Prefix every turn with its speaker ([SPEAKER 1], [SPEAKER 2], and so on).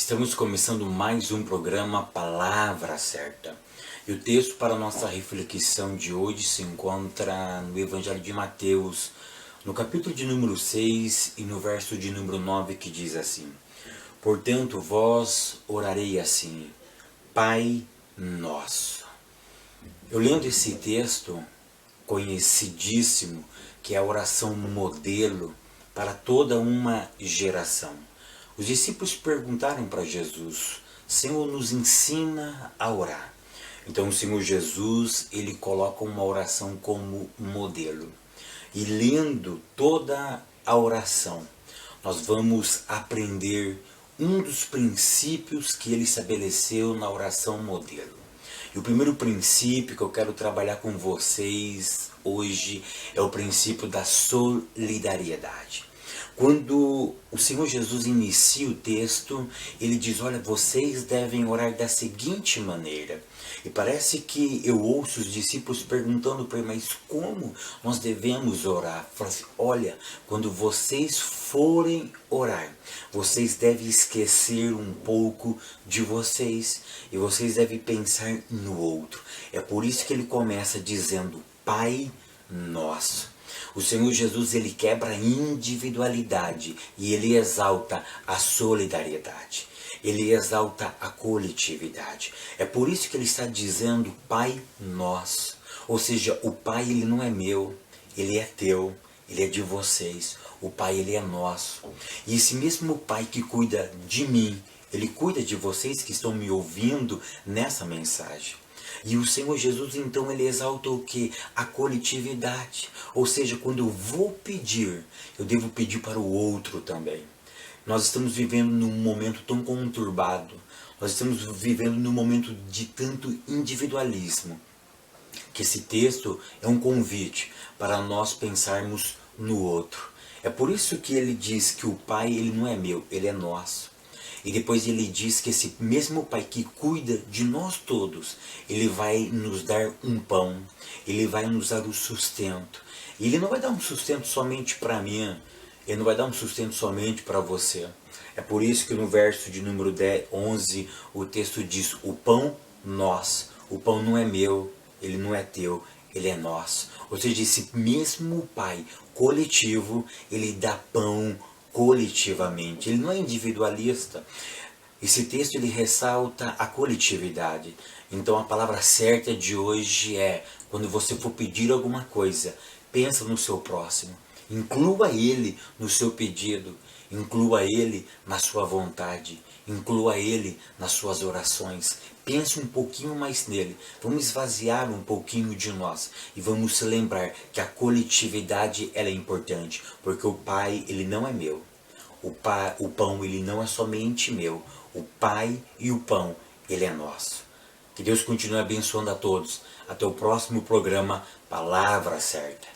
[SPEAKER 1] Estamos começando mais um programa Palavra Certa. E o texto para nossa reflexão de hoje se encontra no Evangelho de Mateus, no capítulo de número 6 e no verso de número 9, que diz assim: Portanto, vós orarei assim, Pai Nosso. Eu lendo esse texto conhecidíssimo, que é a oração modelo para toda uma geração. Os discípulos perguntaram para Jesus: Senhor, nos ensina a orar. Então o Senhor Jesus, ele coloca uma oração como modelo. E lendo toda a oração, nós vamos aprender um dos princípios que ele estabeleceu na oração modelo. E o primeiro princípio que eu quero trabalhar com vocês hoje é o princípio da solidariedade. Quando o Senhor Jesus inicia o texto, ele diz: olha, vocês devem orar da seguinte maneira. E parece que eu ouço os discípulos perguntando para ele: mas como nós devemos orar? Fala assim: olha, quando vocês forem orar, vocês devem esquecer um pouco de vocês e vocês devem pensar no outro. É por isso que ele começa dizendo: Pai Nosso. O Senhor Jesus, ele quebra a individualidade e ele exalta a solidariedade. Ele exalta a coletividade. É por isso que ele está dizendo Pai Nosso. Ou seja, o Pai, ele não é meu, ele é teu, ele é de vocês. O Pai, ele é nosso. E esse mesmo Pai que cuida de mim, ele cuida de vocês que estão me ouvindo nessa mensagem. E o Senhor Jesus, então, ele exalta o que? A coletividade. Ou seja, quando eu vou pedir, eu devo pedir para o outro também. Nós estamos vivendo num momento tão conturbado. Nós estamos vivendo num momento de tanto individualismo. Que esse texto é um convite para nós pensarmos no outro. É por isso que ele diz que o Pai, ele não é meu, ele é nosso. E depois ele diz que esse mesmo Pai que cuida de nós todos, ele vai nos dar um pão, ele vai nos dar o sustento. E ele não vai dar um sustento somente para mim, ele não vai dar um sustento somente para você. É por isso que no verso de número 11, o texto diz: o pão nosso. O pão não é meu, ele não é teu, ele é nosso. Ou seja, esse mesmo Pai coletivo, ele dá pão coletivamente, ele não é individualista. Esse texto, ele ressalta a coletividade. Então a palavra certa de hoje é: quando você for pedir alguma coisa, pensa no seu próximo, inclua ele no seu pedido, inclua ele na sua vontade, inclua ele nas suas orações. Pense um pouquinho mais nele. Vamos esvaziar um pouquinho de nós e vamos se lembrar que a coletividade, ela é importante, porque o Pai, ele não é meu. O pão, ele não é somente meu. O Pai e o pão, ele é nosso. Que Deus continue abençoando a todos. Até o próximo programa Palavra Certa.